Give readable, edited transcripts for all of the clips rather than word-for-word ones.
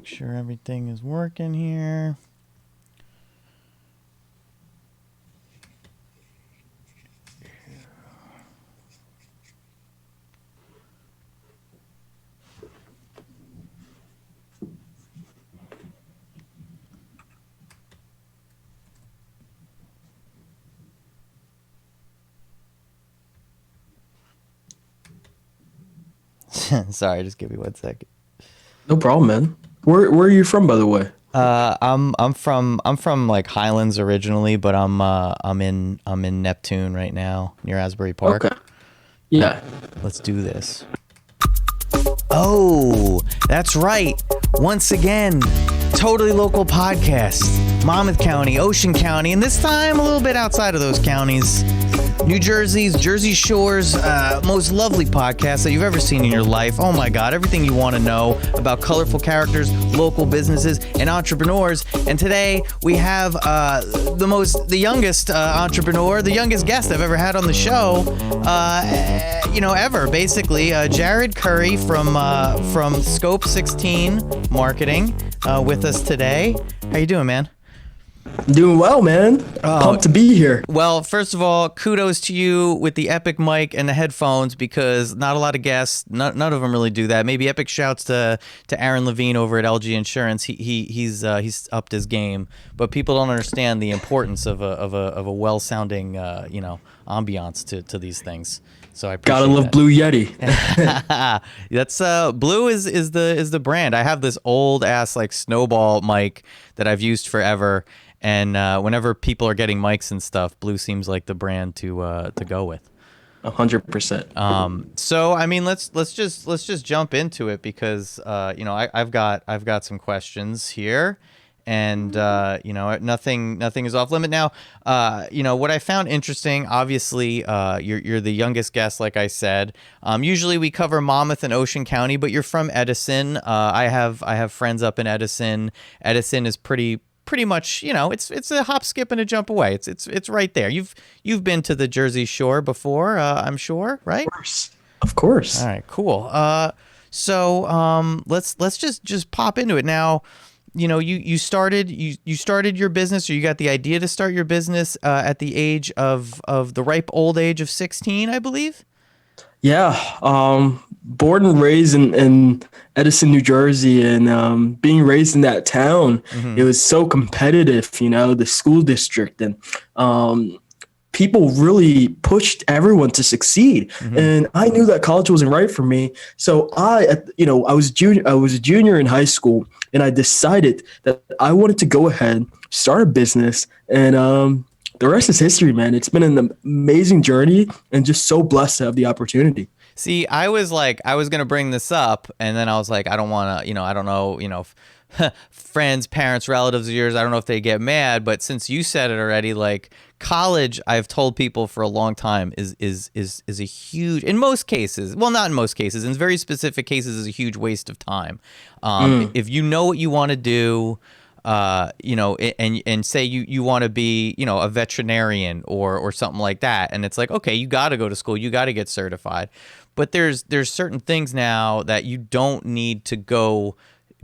Make sure everything is working here. Sorry, just give me 1 second. No problem, man. Where are you from, by the way? I'm from like Highlands originally, but I'm in Neptune right now near Asbury Park. Okay. Yeah. Let's do this. Oh, that's right. Once again, totally local podcast. Monmouth County, Ocean County, and this time a little bit outside of those counties. New Jersey's Jersey Shore's most lovely podcast that you've ever seen in your life. Oh my God, everything you want to know about colorful characters, local businesses, and entrepreneurs. And today we have the youngest entrepreneur, the youngest guest I've ever had on the show, ever, basically. Jared Curry from Scope 16 Marketing with us today. How you doing, man? Doing well, man. Pumped to be here. Well, first of all, kudos to you with the Epic mic and the headphones, because not a lot of guests, none of them really do that. Maybe Epic shouts to Aaron Levine over at LG Insurance. He's upped his game, but people don't understand the importance of a well-sounding ambiance to these things. So I appreciate Gotta love that. Blue Yeti. That's Blue is the brand. I have this old ass like snowball mic that I've used forever. And whenever people are getting mics and stuff, Blue seems like the brand to go with. 100%. So I mean, let's just jump into it, because I've got some questions here, and nothing is off limit. Now, what I found interesting, obviously, you're the youngest guest, like I said. Usually we cover Monmouth and Ocean County, but you're from Edison. I have friends up in Edison. Edison is pretty much, it's a hop, skip, and a jump away. It's right there. You've been to the Jersey Shore before, I'm sure, right? Of course. All right, cool. So let's just pop into it now. You started your business, or you got the idea to start your business at the age of the ripe old age of 16, I believe. Yeah. Born and raised in Edison, New Jersey, and being raised in that town, It was so competitive, the school district, and people really pushed everyone to succeed. And I knew that college wasn't right for me. So I was a junior in high school, and I decided that I wanted to go ahead, start a business, and the rest is history, man. It's been an amazing journey, and just so blessed to have the opportunity. See, I was going to bring this up, and then I was like, I don't want to, I don't know, friends, parents, relatives of yours, I don't know if they get mad, but since you said it already, like, college, I've told people for a long time is a huge, in most cases, well, not in most cases, in very specific cases, is a huge waste of time. If you know what you want to do, and say you want to be, a veterinarian or something like that, and it's like, okay, you got to go to school, you got to get certified, but there's certain things now that you don't need to go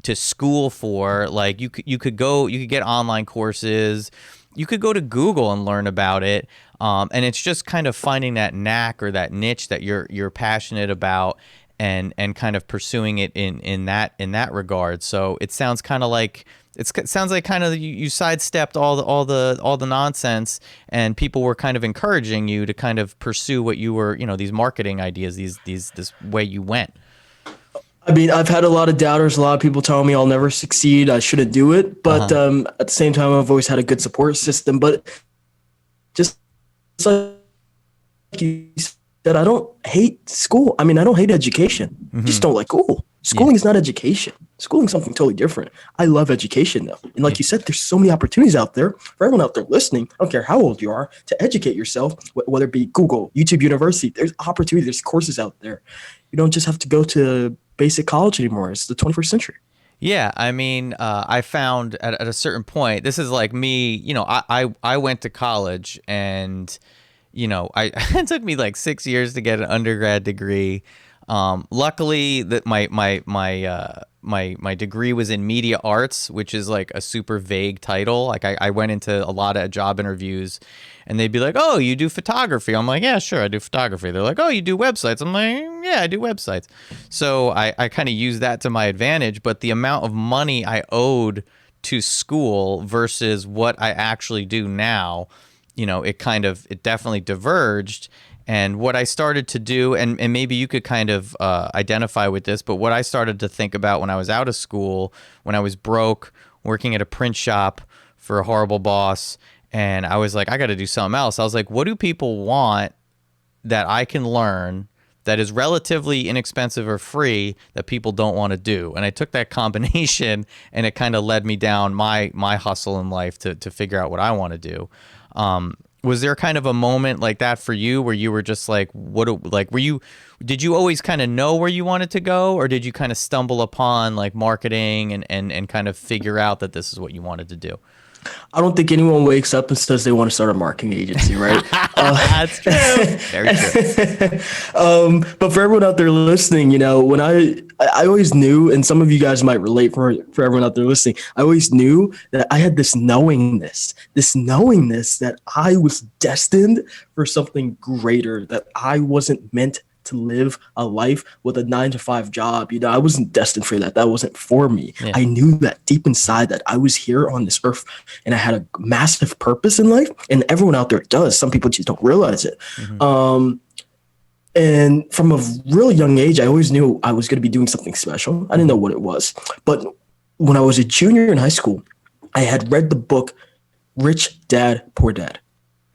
to school for. Like you could get online courses, you could go to Google and learn about it, and it's just kind of finding that knack or that niche that you're passionate about, and kind of pursuing it in that regard. So it sounds kind of like you sidestepped all the nonsense, and people were kind of encouraging you to kind of pursue what you were, these marketing ideas, this way you went. I mean, I've had a lot of doubters, a lot of people telling me I'll never succeed, I shouldn't do it. But at the same time, I've always had a good support system. But just like you said, I don't hate school. I mean, I don't hate education. I just don't like school. Schooling is not education. Schooling is something totally different. I love education, though. And like you said, there's so many opportunities out there for everyone out there listening. I don't care how old you are, to educate yourself, whether it be Google, YouTube University. There's opportunity. There's courses out there. You don't just have to go to basic college anymore. It's the 21st century. Yeah, I mean, I found at a certain point, this is like me, I went to college, and, it took me like 6 years to get an undergrad degree. Luckily, that my degree was in media arts, which is like a super vague title. Like I went into a lot of job interviews, and they'd be like, "Oh, you do photography?" I'm like, "Yeah, sure, I do photography." They're like, "Oh, you do websites?" I'm like, "Yeah, I do websites." So I kind of use that to my advantage. But the amount of money I owed to school versus what I actually do now, it definitely diverged. And what I started to do, and maybe you could kind of identify with this, but what I started to think about when I was out of school, when I was broke, working at a print shop for a horrible boss, and I was like, I got to do something else. I was like, what do people want that I can learn that is relatively inexpensive or free that people don't want to do? And I took that combination, and it kind of led me down my hustle in life to figure out what I want to do. Was there kind of a moment like that for you where you were just like, did you always kind of know where you wanted to go, or did you kind of stumble upon like marketing and kind of figure out that this is what you wanted to do? I don't think anyone wakes up and says they want to start a marketing agency, right? That's true. Very true. But for everyone out there listening, when I always knew, and some of you guys might relate for everyone out there listening, I always knew that I had this knowingness that I was destined for something greater, that I wasn't meant to live a life with a 9-to-5 job. I wasn't destined for that. That wasn't for me. Yeah. I knew that deep inside that I was here on this earth and I had a massive purpose in life, and everyone out there does. Some people just don't realize it. Mm-hmm. And from a really young age, I always knew I was going to be doing something special. I didn't know what it was. But when I was a junior in high school, I had read the book Rich Dad, Poor Dad.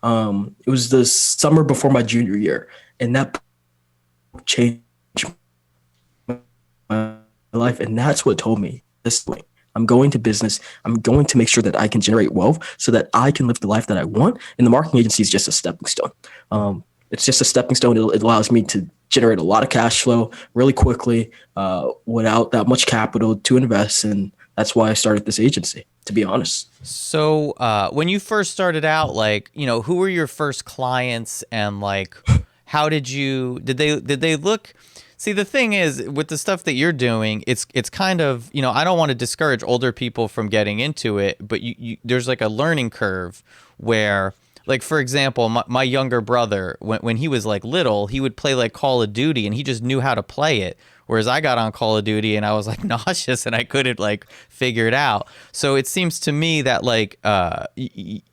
It was the summer before my junior year, and that changed my life. And that's what told me, this way, I'm going to business. I'm going to make sure that I can generate wealth so that I can live the life that I want. And the marketing agency is just a stepping stone. It's just a stepping stone. It allows me to generate a lot of cash flow really quickly without that much capital to invest. And that's why I started this agency, to be honest. So when you first started out, who were your first clients, and how did they look? See, the thing is, with the stuff that you're doing, it's kind of, I don't want to discourage older people from getting into it, but there's like a learning curve where, like, for example, my younger brother, when he was like little, he would play like Call of Duty and he just knew how to play it. Whereas I got on Call of Duty and I was like nauseous and I couldn't like figure it out. So it seems to me that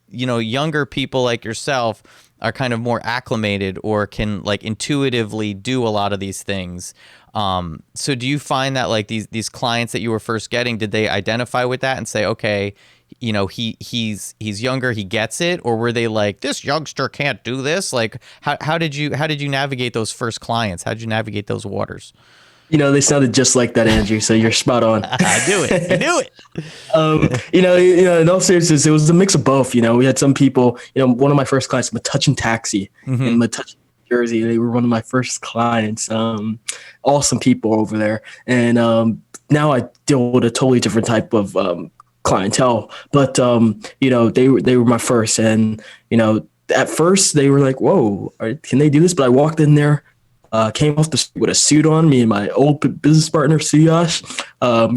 younger people like yourself are kind of more acclimated or can like intuitively do a lot of these things. So do you find that like these clients that you were first getting, did they identify with that and say, okay, he's younger, he gets it? Or were they like, this youngster can't do this? Like, how did you navigate those first clients? How did you navigate those waters? They sounded just like that, Andrew. So you're spot on. I knew it. I knew it. In all seriousness, it was a mix of both. We had some people. One of my first clients, Metuchen Taxi in Metuchen, Jersey. They were one of my first clients. Awesome people over there, and now I deal with a totally different type of clientele. But they were my first, and at first they were like, "Whoa, can they do this?" But I walked in there. Came off the street with a suit on. Me and my old business partner, Suyash,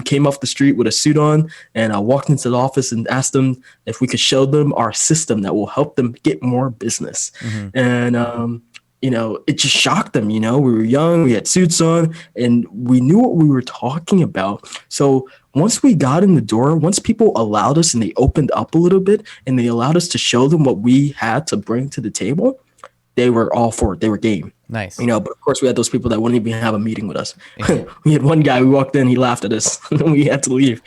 came off the street with a suit on, and I walked into the office and asked them if we could show them our system that will help them get more business. Mm-hmm. And, it just shocked them. We were young, we had suits on, and we knew what we were talking about. So once we got in the door, once people allowed us and they opened up a little bit and they allowed us to show them what we had to bring to the table, they were all for it. They were game. Nice. But of course we had those people that wouldn't even have a meeting with us. We had one guy, we walked in, he laughed at us. We had to leave.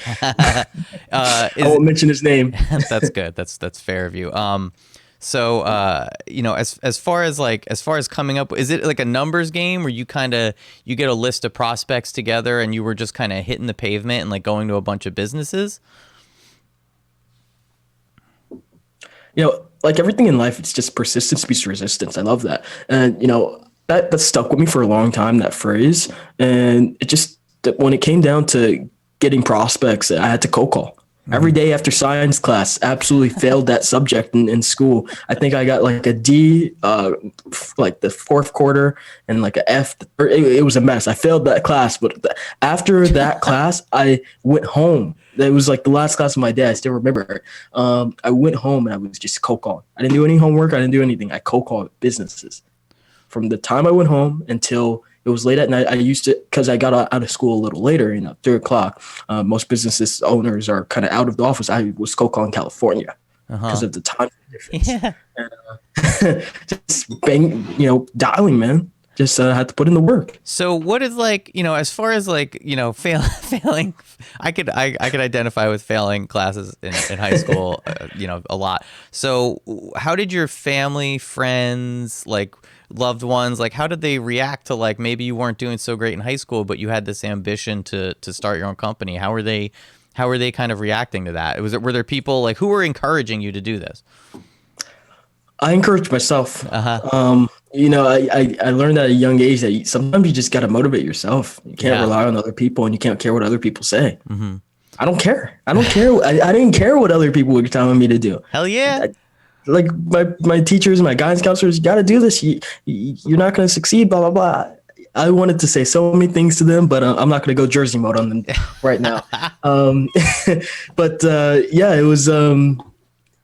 I won't mention his name. That's good. That's fair of you. So as far as coming up, is it like a numbers game where you get a list of prospects together and you were just kind of hitting the pavement and like going to a bunch of businesses? Like everything in life, it's just persistence beats resistance. I love that. And, that stuck with me for a long time, that phrase. And it just, when it came down to getting prospects, I had to cold call. Every day after science class, absolutely failed that subject in school. I think I got like a D, like the fourth quarter, and like a F. It was a mess. I failed that class, but after that class, I went home. It was like the last class of my day. I still remember it. I went home and I was just cold calling. I didn't do any homework. I didn't do anything. I cold called businesses. From the time I went home until it was late at night, I used to, because I got out of school a little later, 3:00. Most businesses owners are kind of out of the office. I was cold calling California because of the time difference. Yeah. And, just bang, dialing, man. Just had to put in the work. So what is like, as far as like, failing, I could identify with failing classes in high school, a lot. So how did your family, friends, like loved ones, like how did they react to like, maybe you weren't doing so great in high school, but you had this ambition to start your own company? How were they kind of reacting to that? Were there people like who were encouraging you to do this? I encourage myself. Uh-huh. I learned at a young age that sometimes you just got to motivate yourself. You can't rely on other people, and you can't care what other people say. Mm-hmm. I don't care. I didn't care what other people were telling me to do. Hell yeah. Like my teachers, my guidance counselors, you got to do this. You're not going to succeed, blah, blah, blah. I wanted to say so many things to them, but I'm not going to go Jersey mode on them right now. It was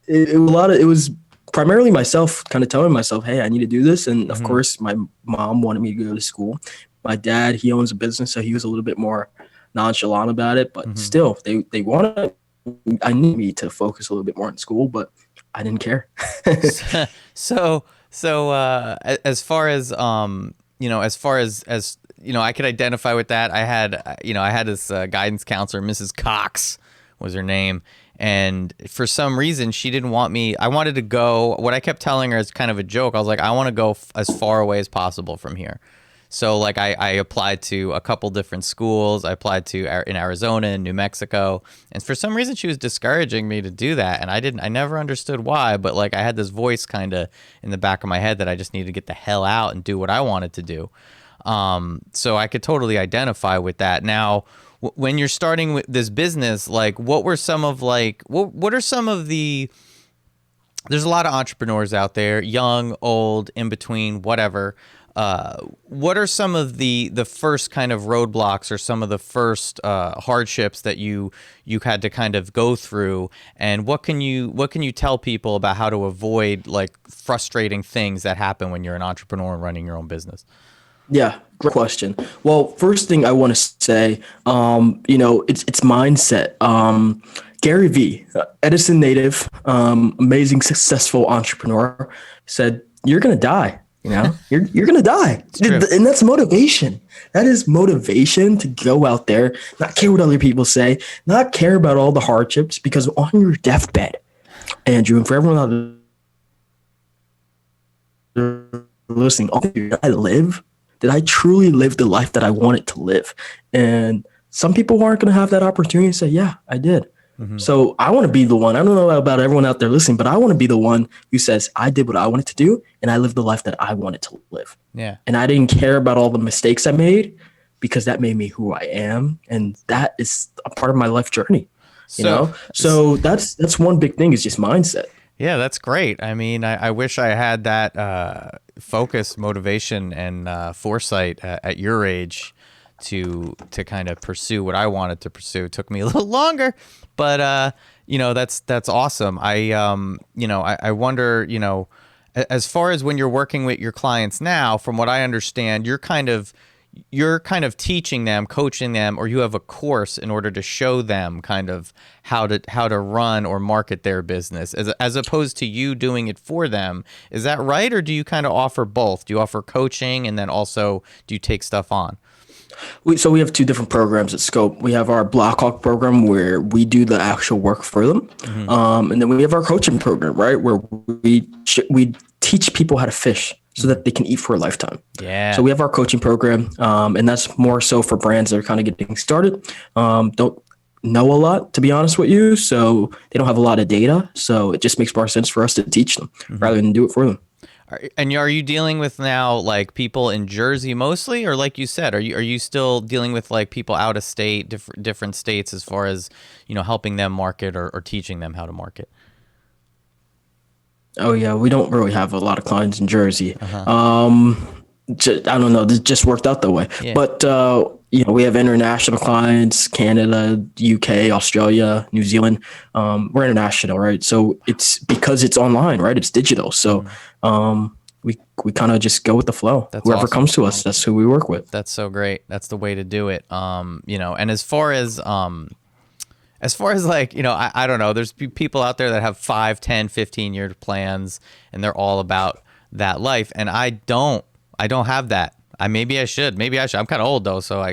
it was primarily myself kind of telling myself, hey, I need to do this. And of course, my mom wanted me to go to school. My dad, he owns a business, so he was a little bit more nonchalant about it. But still, they wanted, I need me to focus a little bit more on school, but I didn't care. So as far as I could identify with that. I had this guidance counselor, Mrs. Cox was her name. And for some reason, she didn't want me. I wanted to go. What I kept telling her as kind of a joke, I was like, I want to go as far away as possible from here. So like I applied to a couple different schools. I applied to in Arizona and New Mexico. And for some reason, she was discouraging me to do that. And I never understood why. But like I had this voice kind of in the back of my head that I just needed to get the hell out and do what I wanted to do. So I could totally identify with that. Now, when you're starting with this business, like what are some of the, there's a lot of entrepreneurs out there, young, old, in between, whatever. What are some of the first kind of roadblocks or some of the first hardships that you had to kind of go through, and what can you tell people about how to avoid like frustrating things that happen when you're an entrepreneur and running your own business? Yeah, great question. Well, first thing I want to say, it's mindset. Gary Vee, Edison native, amazing, successful entrepreneur, said, "You're gonna die. You're gonna die," and that's motivation. That is motivation to go out there, not care what other people say, not care about all the hardships, because on your deathbed, Andrew, and for everyone out there listening, did I live? Did I truly live the life that I wanted to live? And some people aren't going to have that opportunity to say, yeah, I did. So I want to be the one. I don't know about everyone out there listening, but I want to be the one who says, I did what I wanted to do, and I lived the life that I wanted to live. Yeah. And I didn't care about all the mistakes I made, because that made me who I am. And that is a part of my life journey, So that's one big thing, is just mindset. Yeah, that's great. I mean, I wish I had that focus, motivation, and foresight at your age to kind of pursue what I wanted to pursue. It took me a little longer, but that's awesome. I wonder, as far as when you're working with your clients now, from what I understand, you're kind of teaching them, coaching them, or you have a course in order to show them kind of how to run or market their business, as opposed to you doing it for them. Is that right? Or do you kind of offer both? Do you offer coaching, and then also do you take stuff on? So we have two different programs at Scope. We have our Blackhawk program, where we do the actual work for them. And then we have our coaching program, right, where we teach people how to fish so that they can eat for a lifetime. Yeah. So we have our coaching program, and that's more so for brands that are kind of getting started. Don't know a lot, to be honest with you. So they don't have a lot of data. So it just makes more sense for us to teach them rather than do it for them. Are you dealing with now like people in Jersey mostly, or like you said, are you still dealing with like people out of state, different states, as far as helping them market, or teaching them how to market? Oh yeah, we don't really have a lot of clients in Jersey. Uh huh. I don't know, this just worked out that way. Yeah. But we have international clients, Canada, UK, Australia, New Zealand. We're international, right? So it's because it's online, right? It's digital. So Mhm. we kind of just go with the flow. That's Whoever awesome. comes to us, that's who we work with. That's so great. That's the way to do it. And as far as like, I don't know, there's people out there that have 5, 10, 15-year plans, and they're all about that life. And I don't have that. Maybe I should. I'm kind of old though, so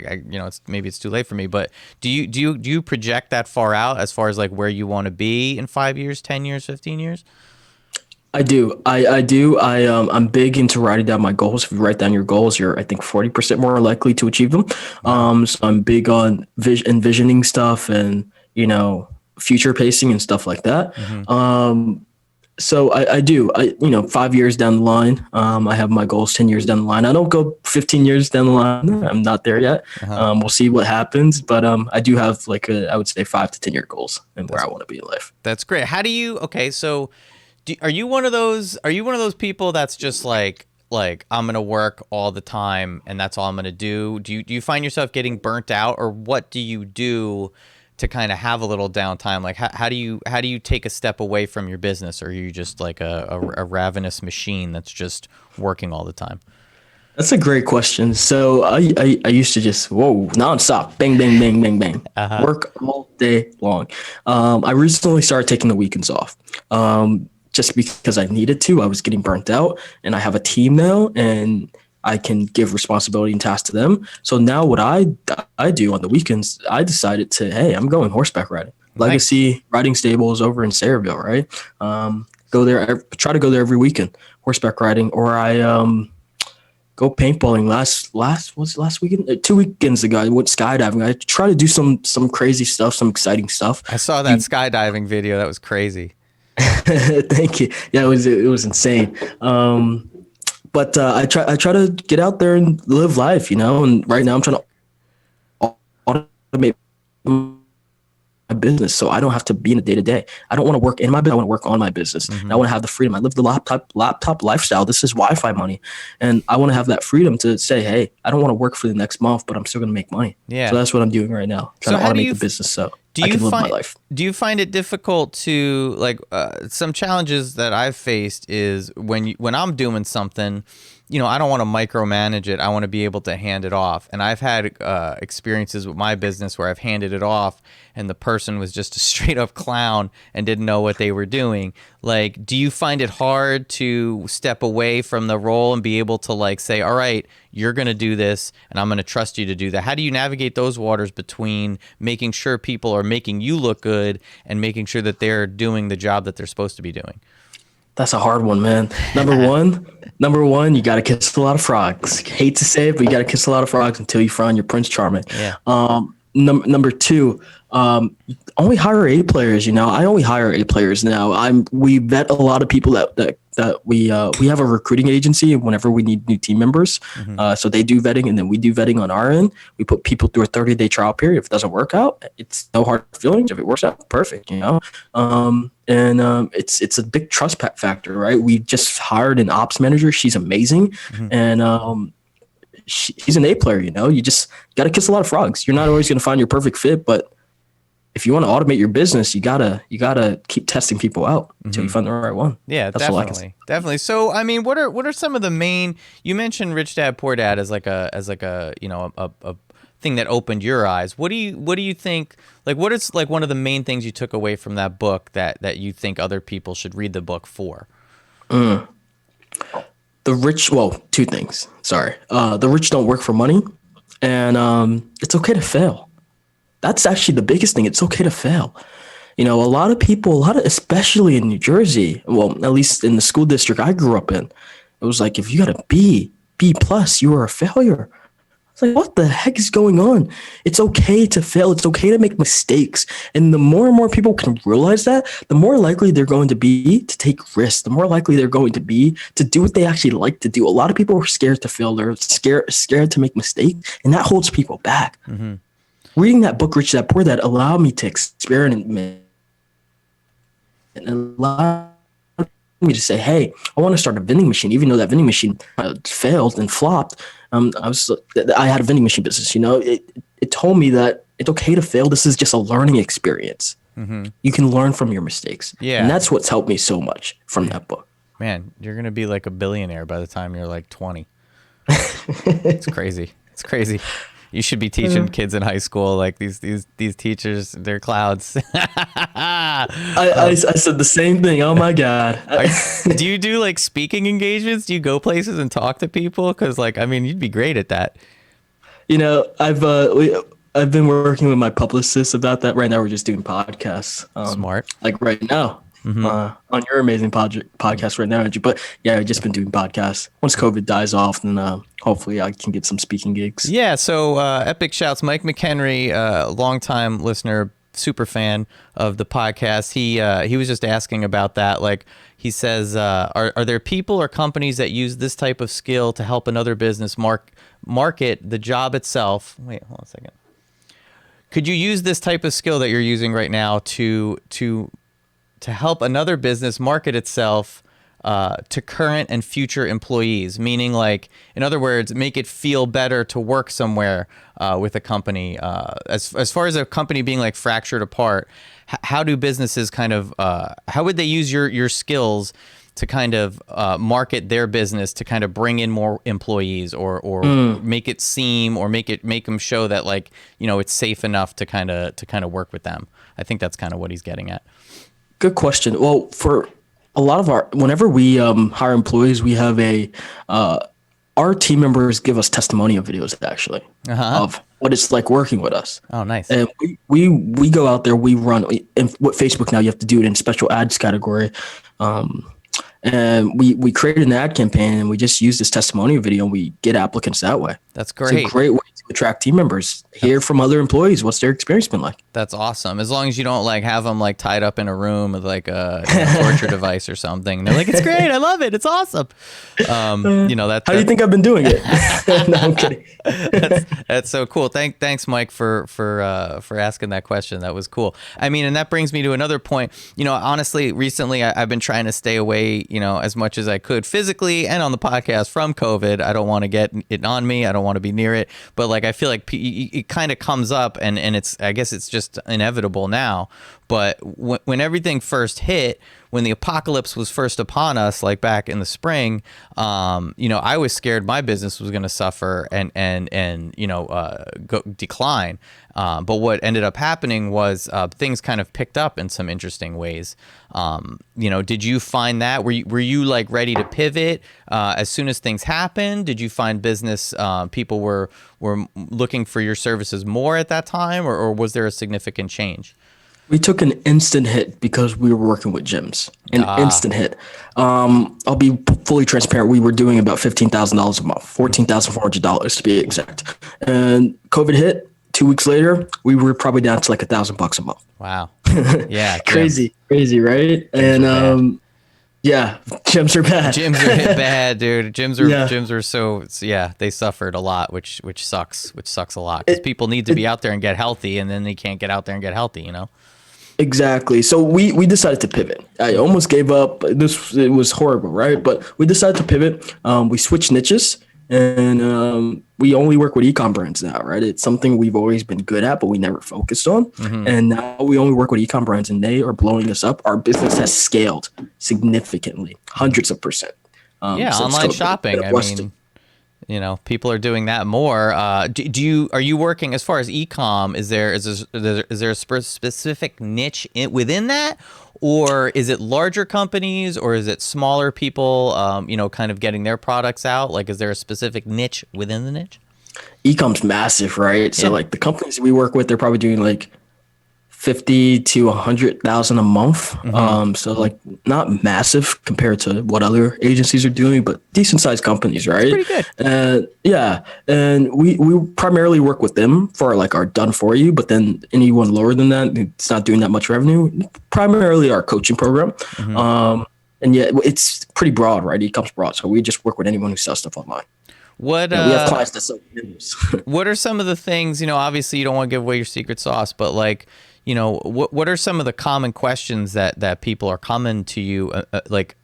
maybe it's too late for me. But do you project that far out, as far as like where you want to be in 5 years, 10 years, 15 years? I do. I do. I'm big into writing down my goals. If you write down your goals, you're, I think, 40% more likely to achieve them. Wow. So I'm big on envisioning stuff and, future pacing and stuff like that. Hmm. So I do. 5 years down the line, I have my goals. 10 years down the line, I don't go 15 years down the line. I'm not there yet. Uh-huh. We'll see what happens, but I do have I would say 5 to 10 year goals and where That's I want to be in life. that's great. How do you? Okay, so are you one of those? Are you one of those people that's just like I'm gonna work all the time and that's all I'm gonna do? Do you find yourself getting burnt out, or what do you do to kind of have a little downtime? Like how do you take a step away from your business, or are you just like a ravenous machine that's just working all the time? That's a great question. So I used to just nonstop, bang bang bang bang bang, Uh-huh. work all day long. I recently started taking the weekends off, just because I needed to. I was getting burnt out, and I have a team now, and I can give responsibility and tasks to them. So now what I do on the weekends, I decided to, hey, I'm going horseback riding. Nice. Legacy Riding Stables over in Sayreville, right? Go there. I try to go there every weekend, horseback riding, or I go paintballing last weekend, 2 weekends ago. I went skydiving. I try to do some crazy stuff, some exciting stuff. I saw that You, skydiving video. That was crazy. thank you. Yeah, it was insane. But I try to get out there and live life, And right now I'm trying to automate my business so I don't have to be in a day to day. I don't want to work in my business. I want to work on my business. And I Hmm. want to have the freedom. I live the laptop lifestyle. This is Wi-Fi money, and I want to have that freedom to say, hey, I don't want to work for the next month, but I'm still going to make money. So Yeah. that's what I'm doing right now, So trying to how do automate you the business so do I you can live my find life. do you find it difficult to like some challenges that I've faced is when I'm doing something, I don't want to micromanage it. I want to be able to hand it off. And I've had experiences with my business where I've handed it off and the person was just a straight up clown and didn't know what they were doing. Like, do you find it hard to step away from the role and be able to like say, all right, you're going to do this and I'm going to trust you to do that? How do you navigate those waters between making sure people are making you look good and making sure that they're doing the job that they're supposed to be doing? That's a hard one, man. Number one, you got to kiss a lot of frogs. Hate to say it, but you got to kiss a lot of frogs until you find your Prince Charming. Yeah. Number two, only hire A players. I only hire A players now. We vet a lot of people that we have a recruiting agency whenever we need new team members. Hmm. So they do vetting, and then we do vetting on our end. We put people through a 30-day trial period. If it doesn't work out, it's no hard feelings. If it works out, perfect. It's a big trust factor, right? We just hired an ops manager. She's amazing, Hmm. and he's an A player. You just got to kiss a lot of frogs. You're not always going to find your perfect fit, but if you want to automate your business, you gotta keep testing people out until you find the right one. Yeah, That's all I can say. definitely, definitely. So, I mean, what are some of the main? You mentioned Rich Dad Poor Dad as like a a thing that opened your eyes. What do you think? Like, what is like one of the main things you took away from that book that you think other people should read the book for? Two things. Sorry. The rich don't work for money, and it's okay to fail. That's actually the biggest thing. It's okay to fail. A lot of people, especially in New Jersey, well, at least in the school district I grew up in, it was like if you got a B plus, you were a failure. It's like, what the heck is going on? It's okay to fail. It's okay to make mistakes. And the more and more people can realize that, the more likely they're going to be to take risks. The more likely they're going to be to do what they actually like to do. A lot of people are scared to fail. They're scared to make mistakes, and that holds people back. Mm-hmm. Reading that book, Rich Dad Poor Dad, allowed me to experiment and allowed me to say, hey, I want to start a vending machine, even though that vending machine failed and flopped. I had a vending machine business. It told me that it's okay to fail. This is just a learning experience. Mm-hmm. You can learn from your mistakes. Yeah. And that's what's helped me so much from that book. Man, you're going to be like a billionaire by the time you're like 20. It's crazy. It's crazy. You should be teaching kids in high school, like these teachers, they're clouds. I said the same thing. Oh my God. Do you do like speaking engagements? Do you go places and talk to people? Because you'd be great at that. I've been working with my publicist about that. Right now, we're just doing podcasts. Smart. Like right now. Mm-hmm. On your amazing podcast right now, Andrew. But yeah, I've just been doing podcasts. Once COVID dies off, then hopefully I can get some speaking gigs. Yeah, so epic shouts. Mike McHenry, longtime listener, super fan of the podcast. He was just asking about that. Like he says, are there people or companies that use this type of skill to help another business market the job itself? Wait, hold on a second. Could you use this type of skill that you're using right now to help another business market itself to current and future employees? Meaning, like, in other words, make it feel better to work somewhere with a company. As far as a company being like fractured apart, how do businesses kind of, how would they use your skills to kind of market their business to kind of bring in more employees or make it seem or make them show that, like, it's safe enough to kind of work with them? I think that's kind of what he's getting at. Good question. Well, for a lot of whenever we hire employees, we have our team members give us testimonial videos actually of what it's like working with us. Oh, nice. And we go out there, we run, and what Facebook now, you have to do it in special ads category. And we created an ad campaign and we just use this testimonial video and we get applicants that way. That's great. It's a great way to attract team members. Hear from other employees. What's their experience been like? That's awesome. As long as you don't like have them like tied up in a room with like a torture device or something. They're like, it's great. I love it. It's awesome. How do you think I've been doing it? No, I'm kidding. That's so cool. Thanks, Mike, for asking that question. That was cool. I mean, and that brings me to another point. Honestly, recently I've been trying to stay away, as much as I could physically and on the podcast from COVID. I don't want to get it on me. I don't want to be near it. But like, I feel like it kind of comes up and I guess it's just inevitable now. But when everything first hit, when the apocalypse was first upon us, like back in the spring, I was scared my business was going to suffer and decline. But what ended up happening was things kind of picked up in some interesting ways. Did you find that? Were you like ready to pivot as soon as things happened? Did you find business people were looking for your services more at that time, or was there a significant change? We took an instant hit because we were working with gyms. Instant hit. I'll be fully transparent. We were doing about $15,000 a month, $14,400 to be exact. And COVID hit. 2 weeks later, we were probably down to like $1,000 a month. Wow. Yeah. Crazy, right? Gyms gyms are bad. Gyms are hit bad, dude. Gyms are so they suffered a lot, which sucks a lot because people need to be out there and get healthy, and then they can't get out there and get healthy, Exactly. So we decided to pivot. I almost gave up. It was horrible, right? But we decided to pivot. We switched niches, and we only work with e-com brands now, right? It's something we've always been good at, but we never focused on. Mm-hmm. And now we only work with e-com brands, and they are blowing us up. Our business has scaled significantly, hundreds of %. Online shopping. I mean, people are doing that more. Are you working as far as e-com? Is there a specific niche within that, or is it larger companies, or is it smaller people? Kind of getting their products out. Like, is there a specific niche within the niche? E-com's massive, right? So like the companies we work with, they're probably doing like 50 to 100,000 a month. So like not massive compared to what other agencies are doing, but decent sized companies, right? Pretty good. And yeah, and we primarily work with them for like our done for you, but then anyone lower than that, it's not doing that much revenue. Primarily our coaching program. And yeah, it's pretty broad, right? It comes broad. So we just work with anyone who sells stuff online. What We have clients that sell news. what are some of the things, obviously you don't want to give away your secret sauce, but like, what are some of the common questions that people are coming to you, like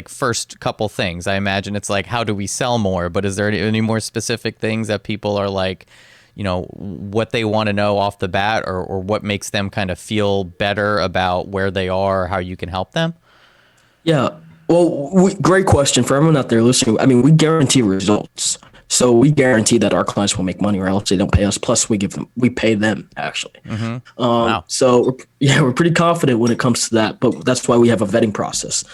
first couple things? I imagine it's like, how do we sell more? But is there any more specific things that people are like, what they want to know off the bat, or what makes them kind of feel better about where they are, or how you can help them? Yeah. Well, great question for everyone out there listening. I mean, we guarantee results. So we guarantee that our clients will make money, or else they don't pay us. Plus, we pay them actually. Wow. So we're pretty confident when it comes to that. But that's why we have a vetting process.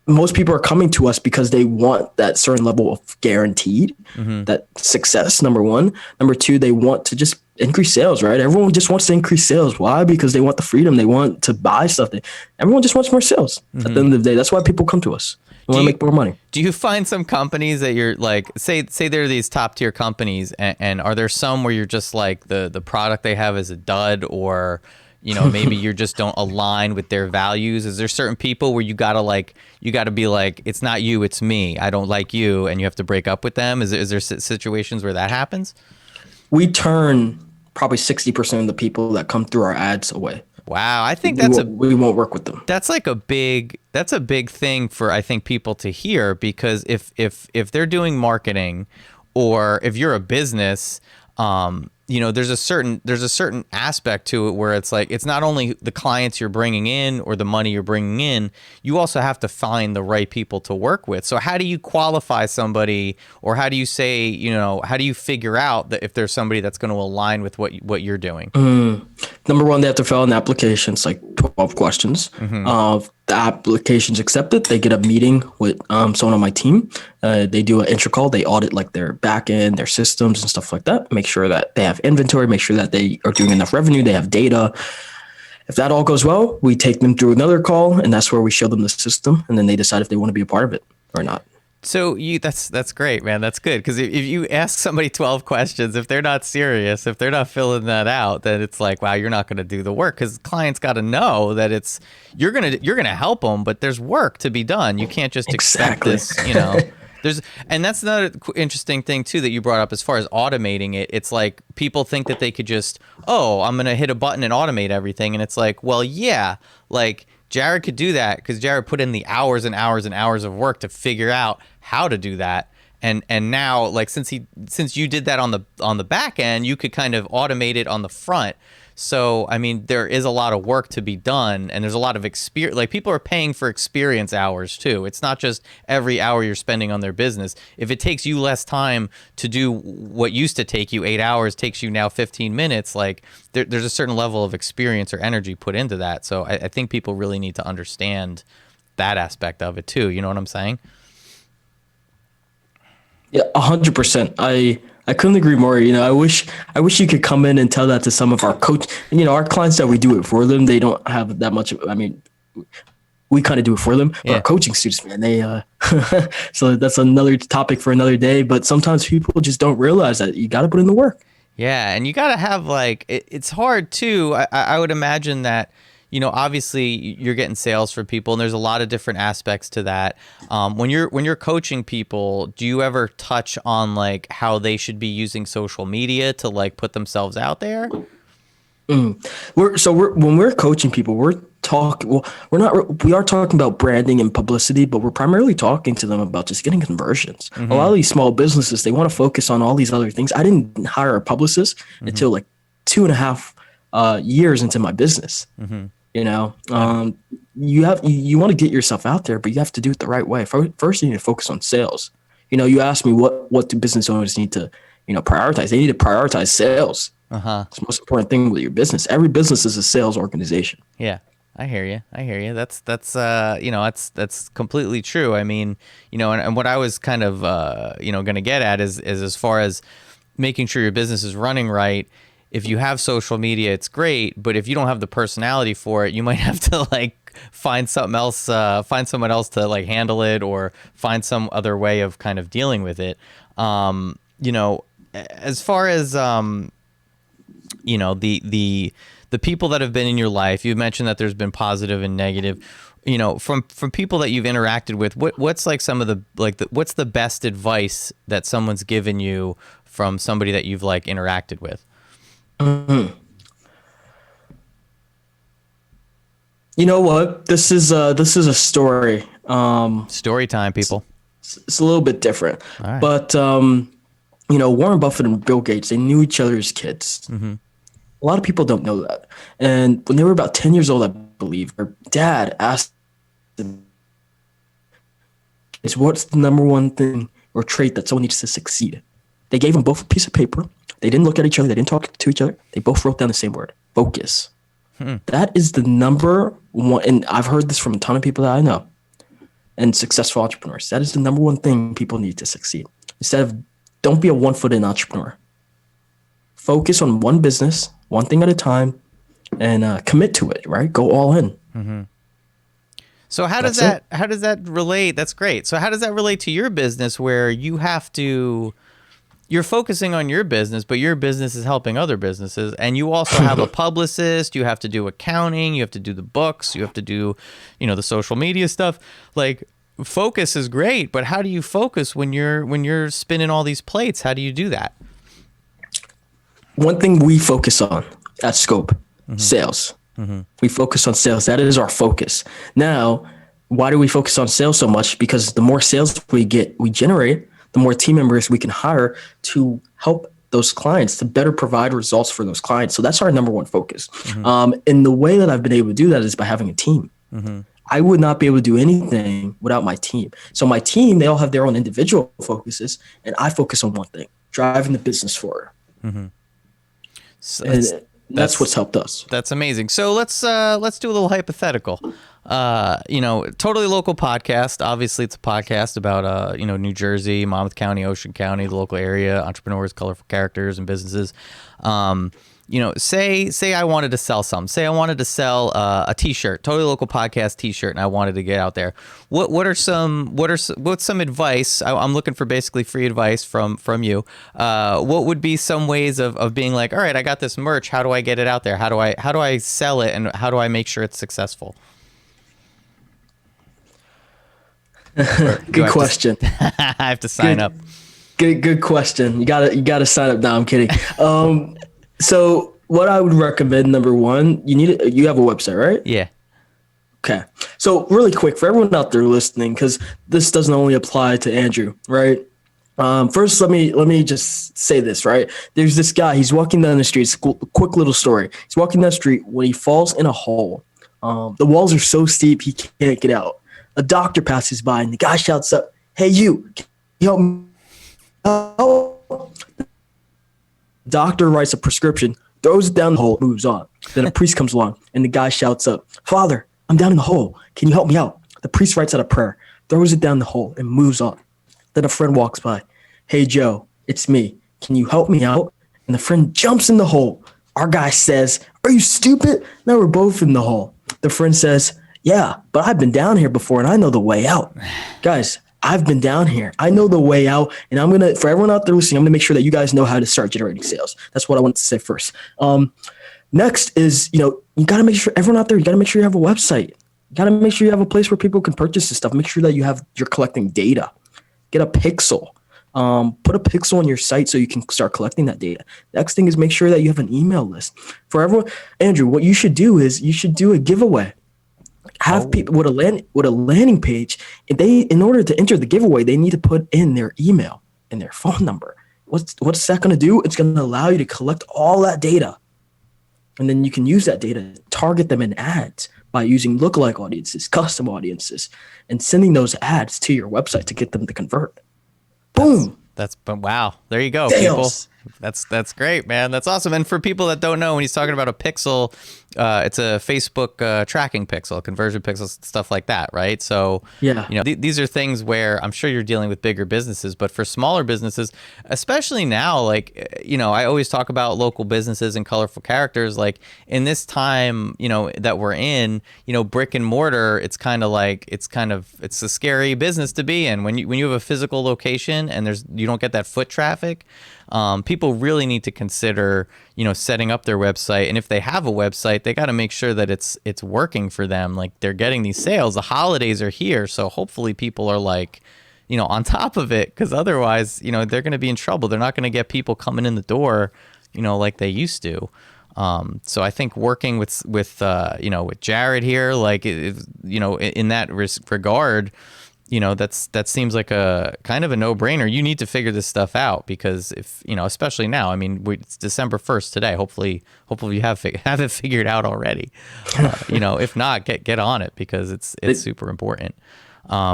Most people are coming to us because they want that certain level of guaranteed that success. Number one. Number two, they want to just increase sales, right? Everyone just wants to increase sales. Why? Because they want the freedom. They want to buy stuff. Everyone just wants more sales at the end of the day. That's why people come to us. They want to make more money. Do you find some companies that you're like, say they're these top tier companies, and are there some where you're just like the product they have is a dud, or maybe you just don't align with their values? Is there certain people where you gotta be like, it's not you, it's me. I don't like you, and you have to break up with them? Is there situations where that happens? We turn probably 60% of the people that come through our ads away. Wow, I think we won't work with them. That's a big thing for, I think, people to hear, because if they're doing marketing, or if you're a business, there's a certain aspect to it where it's like, it's not only the clients you're bringing in or the money you're bringing in, you also have to find the right people to work with. So how do you qualify somebody, or how do you say, how do you figure out that if there's somebody that's going to align with what you're doing? Number one, they have to fill out an application. It's like 12 questions. The application's accepted. They get a meeting with someone on my team. They do an intro call. They audit like their back end, their systems and stuff like that. Make sure that they have inventory, make sure that they are doing enough revenue, they have data. If that all goes well, we take them through another call, and that's where we show them the system, and then they decide if they want to be a part of it or not. So that's great, man. That's good, because if you ask somebody 12 questions, if they're not serious, if they're not filling that out, then it's like, wow, you're not going to do the work, because clients got to know that you're gonna help them, but there's work to be done. You can't just expect this, And that's another interesting thing too that you brought up as far as automating it. It's like people think that they could just, I'm gonna hit a button and automate everything, and it's like, well, yeah, like Jared could do that because Jared put in the hours and hours and hours of work to figure out how to do that. And now, like, since you did that on the back end, you could kind of automate it on the front. So, I mean, there is a lot of work to be done, and there's a lot of experience. Like, people are paying for experience hours too. It's not just every hour you're spending on their business. If it takes you less time to do what used to take you 8 hours, takes you now 15 minutes, like there's a certain level of experience or energy put into that. So I think people really need to understand that aspect of it too. You know what I'm saying? Yeah, 100%. I couldn't agree more. I wish you could come in and tell that to some of our our clients that we do it for them. They don't have that much. I mean, we kind of do it for them. But our coaching students, man, they so that's another topic for another day. But sometimes people just don't realize that you got to put in the work. Yeah, and you got to have it's hard too. I would imagine that, obviously you're getting sales for people, and there's a lot of different aspects to that. When you're coaching people, do you ever touch on like how they should be using social media to like put themselves out there? When we're coaching people, we are talking about branding and publicity, but we're primarily talking to them about just getting conversions. A lot of these small businesses, they want to focus on all these other things. I didn't hire a publicist until like 2.5 years into my business. You want to get yourself out there, but you have to do it the right way. First, you need to focus on sales. You asked me what do business owners need to, prioritize. They need to prioritize sales. It's the most important thing with your business. Every business is a sales organization. Yeah, I hear you. That's completely true. I mean, and what I was kind of, going to get at is as far as making sure your business is running right. if you have social media, it's great, but if you don't have the personality for it, you might have to like find something else, find someone else to like handle it, or find some other way of kind of dealing with it. You know, as far as you know, the people that have been in your life, you mentioned that there's been positive and negative. You know, from people that you've interacted with, what's like some of the what's the best advice that someone's given you from somebody that you've like interacted with? You know what? This is a story. Story time, people. It's a little bit different, All right. but you know, Warren Buffett and Bill Gates, they knew each other as kids. Mm-hmm. A lot of people don't know that. And when they were about 10 years old, I believe, their dad asked them, what's the number one thing or trait that someone needs to succeed? They gave them both a piece of paper. They didn't look at each other. They didn't talk to each other. They both wrote down the same word: focus. That is the number one. And I've heard this from a ton of people that I know and successful entrepreneurs. That is the number one thing people need to succeed. Instead of, don't be a one-footed entrepreneur. Focus on one business, one thing at a time, and commit to it, right? Go all in. Mm-hmm. So how does that relate? That's great. So how does that relate to your business, where you're focusing on your business, but your business is helping other businesses, and you also have a publicist, you have to do accounting, you have to do the books, you have to do, you know, the social media stuff. Like, focus is great, but how do you focus when you're spinning all these plates? How do you do that? One thing we focus on at Scope, sales. We focus on sales. That is our focus. Now, why do we focus on sales so much? Because the more sales we generate, the more team members we can hire to help those clients, to better provide results for those clients. So that's our number one focus. And the way that I've been able to do that is by having a team. I would not be able to do anything without my team. So my team, they all have their own individual focuses, and I focus on one thing: driving the business forward. So And that's what's helped us. That's amazing. So let's do a little hypothetical. You know, totally local podcast. Obviously, it's a podcast about you know, New Jersey, Monmouth County, Ocean County, the local area, entrepreneurs, colorful characters, and businesses. You know, say I wanted to sell something. Say I wanted to sell a T-shirt, totally local podcast T-shirt, and I wanted to get out there. What's some advice? I'm looking for basically free advice from you. What would be some ways of being like, all right, I got this merch. How do I get it out there? How do I sell it, and how do I make sure it's successful? Good question. I have to sign up. Good question. You gotta sign up. No, I'm kidding. So what I would recommend, number one, you have a website, right? Yeah. Okay. So really quick, for everyone out there listening, because this doesn't only apply to Andrew, right? First, let me just say this, right? There's this guy. He's walking down the street. It's a quick little story. He's walking down the street when he falls in a hole. The walls are so steep he can't get out. A doctor passes by, and the guy shouts up, "Hey, you! Can you help me out?" Doctor writes a prescription, throws it down the hole, moves on. Then a priest comes along, and the guy shouts up, "Father, I'm down in the hole. Can you help me out?" The priest writes out a prayer, throws it down the hole, and moves on. Then a friend walks by. "Hey, Joe, it's me. Can you help me out?" And the friend jumps in the hole. Our guy says, "Are you stupid? Now we're both in the hole." The friend says, "Yeah, but I've been down here before, and I know the way out." Guys, I've been down here. I know the way out, and for everyone out there listening, I'm gonna make sure that you guys know how to start generating sales. That's what I wanted to say first. Next is, you gotta make sure, everyone out there, you gotta make sure you have a website. You gotta make sure you have a place where people can purchase this stuff. Make sure that you're collecting data. Get a pixel. Put a pixel on your site so you can start collecting that data. Next thing is make sure that you have an email list. For everyone, Andrew, what you should do is you should do a giveaway. Have people with a landing page. In order to enter the giveaway, they need to put in their email and their phone number. What's that going to do? It's going to allow you to collect all that data, and then you can use that data to target them in ads by using lookalike audiences, custom audiences, and sending those ads to your website to get them to convert. Boom. That's wow. There you go, Sales. people. That's great, man. That's awesome. And for people that don't know, when he's talking about a pixel, it's a Facebook tracking pixel, conversion pixels, stuff like that, right? So, Yeah. these are things where I'm sure you're dealing with bigger businesses, but for smaller businesses, especially now, like, I always talk about local businesses and colorful characters. Like in this time, that we're in, brick and mortar, it's a scary business to be in when you have a physical location and you don't get that foot traffic. People really need to consider, setting up their website. And if they have a website, they got to make sure that it's working for them. Like they're getting these sales. The holidays are here, so hopefully people are like, on top of it, because otherwise, they're going to be in trouble. They're not going to get people coming in the door, like they used to. So I think working with Jared here, like in that regard. That seems like a kind of a no-brainer. You need to figure this stuff out because if, especially now, I mean, it's December 1st today. Hopefully you have it figured out already. If not, get on it because it's super important.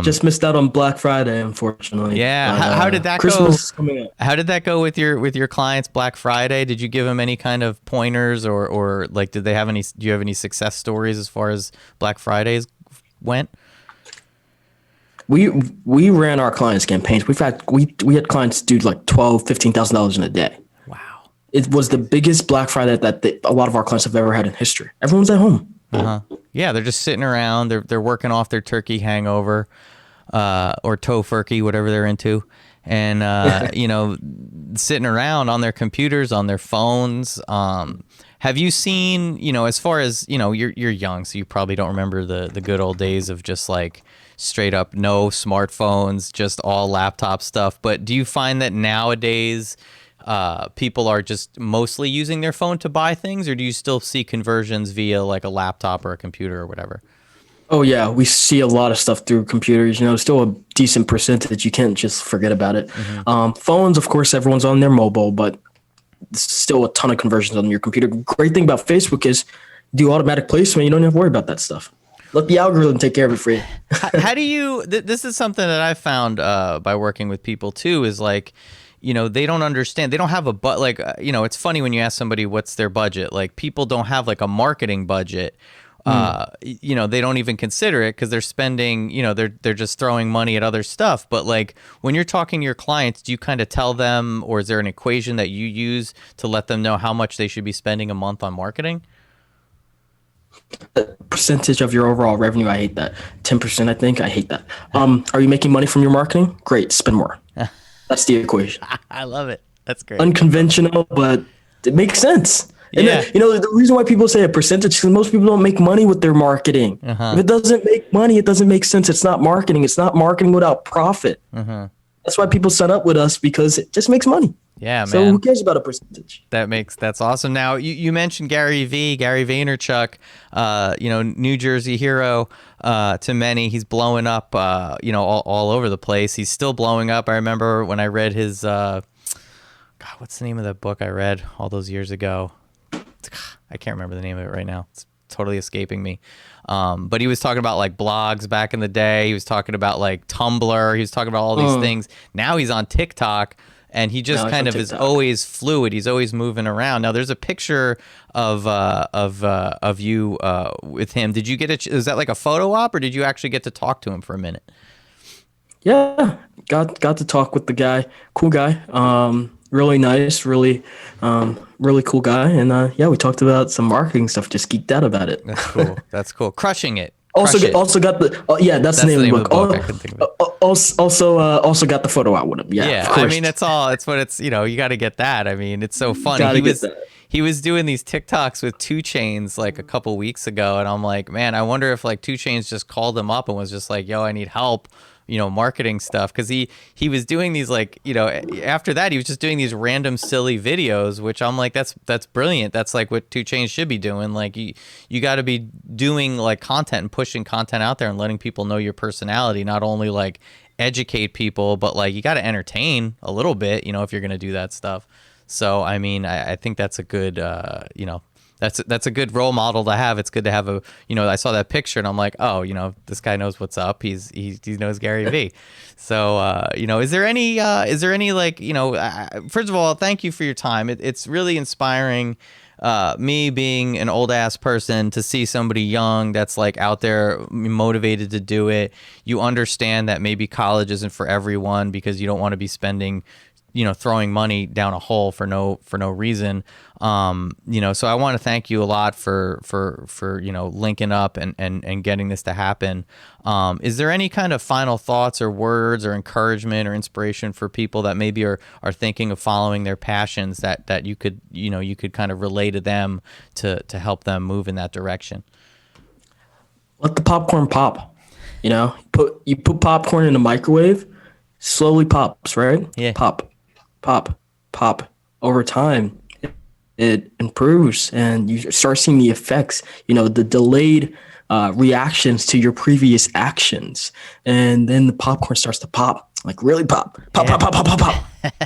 Just missed out on Black Friday, unfortunately. Yeah. But, how did that Christmas is go? coming up. How did that go with your clients Black Friday? Did you give them any kind of pointers or like, do you have any success stories as far as Black Fridays went? We ran our clients' campaigns. We had clients do like $12,000-$15,000 in a day. Wow. It was the biggest Black Friday that a lot of our clients have ever had in history. Everyone's at home. Uh-huh. Yeah, they're just sitting around. They're working off their turkey hangover, or tofurkey, whatever they're into, and sitting around on their computers, on their phones. Have you seen, as far as you're young, so you probably don't remember the good old days of just like straight up no smartphones, just all laptop stuff. But do you find that nowadays people are just mostly using their phone to buy things, or do you still see conversions via like a laptop or a computer or whatever? Oh yeah, we see a lot of stuff through computers. Still a decent percentage. You can't just forget about it. Mm-hmm. Phones, of course, everyone's on their mobile, but still a ton of conversions on your computer. Great thing about Facebook is do automatic placement. You don't have to worry about that stuff. Let the algorithm take care of it for you. How do you? This is something that I've found by working with people too. Is like, they don't understand. They don't have a it's funny when you ask somebody what's their budget. Like people don't have like a marketing budget. They don't even consider it because they're spending. They're just throwing money at other stuff. But like when you're talking to your clients, do you kind of tell them, or is there an equation that you use to let them know how much they should be spending a month on marketing? Percentage of your overall revenue, I hate that. 10%, I think. I hate that. Are you making money from your marketing? Great, spend more. That's the equation. I love it. That's great. Unconventional, but it makes sense. And Yeah. the reason why people say a percentage is because most people don't make money with their marketing. If it doesn't make money, it doesn't make sense. It's not marketing. It's not marketing without profit. That's why people sign up with us, because it just makes money. Yeah, man. So who cares about a percentage? That's awesome. Now you mentioned Gary Vaynerchuk, New Jersey hero to many. He's blowing up, all over the place. He's still blowing up. I remember when I read his, God, what's the name of that book I read all those years ago? I can't remember the name of it right now. It's totally escaping me. But he was talking about like blogs back in the day. He was talking about like Tumblr. He was talking about all these things. Now he's on TikTok. And he just kind of is always fluid. He's always moving around. Now there's a picture of you with him. Did you get is that like a photo op, or did you actually get to talk to him for a minute? Yeah, got to talk with the guy. Cool guy. Really nice. Really cool guy. And we talked about some marketing stuff. Just geeked out about it. That's cool. Crushing it. Also got the that's the name of the book. I couldn't think of it. Also got the photo out with him. Yeah. I mean, it's what it's, you got to get that. I mean, it's so funny. He was doing these TikToks with 2 Chainz like a couple weeks ago, and I'm like, man, I wonder if like 2 Chainz just called him up and was just like, yo, I need help, marketing stuff, because he was doing these like, after that he was just doing these random silly videos, which I'm like, that's brilliant. That's like what 2 Chainz should be doing. Like you got to be doing like content and pushing content out there and letting people know your personality, not only like educate people, but like you got to entertain a little bit, if you're going to do that stuff. So I mean, I think that's a good That's a good role model to have. It's good to have I saw that picture and I'm like, oh, this guy knows what's up. He knows Gary Vee. So, is there any like, first of all, thank you for your time. It's really inspiring. Me being an old ass person to see somebody young that's like out there motivated to do it. You understand that maybe college isn't for everyone because you don't want to be spending, throwing money down a hole for no reason. So I want to thank you a lot for linking up and getting this to happen. Is there any kind of final thoughts or words or encouragement or inspiration for people that maybe are thinking of following their passions that you could kind of relay to them to help them move in that direction? Let the popcorn pop. You put popcorn in a microwave, slowly pops, right? Yeah. Pop. Over time, it improves, and you start seeing the effects. The delayed reactions to your previous actions, and then the popcorn starts to pop, like really pop. And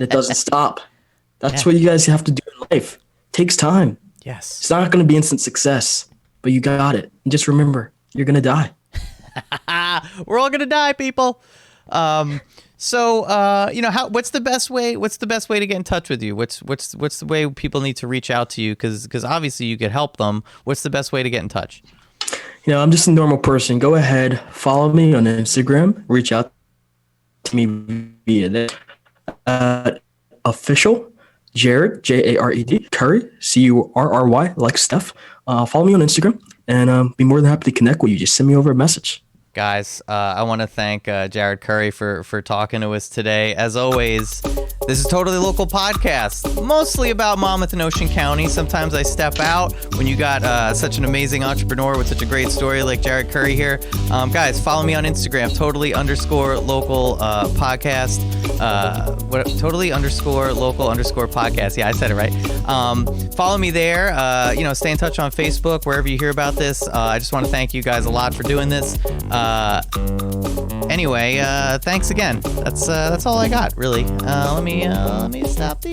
it doesn't stop. That's what you guys have to do in life. It takes time. Yes. It's not going to be instant success, but you got it. And just remember, you're going to die. We're all gonna die, people. So, what's the best way? What's the best way to get in touch with you? What's the way people need to reach out to you? Because obviously you could help them. What's the best way to get in touch? I'm just a normal person. Go ahead, follow me on Instagram. Reach out to me via there. Official Jared, Jared Curry, Curry, like Steph. Follow me on Instagram, and be more than happy to connect with you. Just send me over a message. Guys, I want to thank Jared Curry for talking to us today. As always, this is Totally Local Podcast, mostly about Monmouth and Ocean County. Sometimes I step out when you got such an amazing entrepreneur with such a great story like Jared Curry here. Guys, follow me on Instagram, Totally_local podcast. Totally_local_ podcast. Yeah, I said it right. Follow me there. Stay in touch on Facebook, wherever you hear about this. I just want to thank you guys a lot for doing this. Anyway, thanks again. That's all I got, really. Let me stop the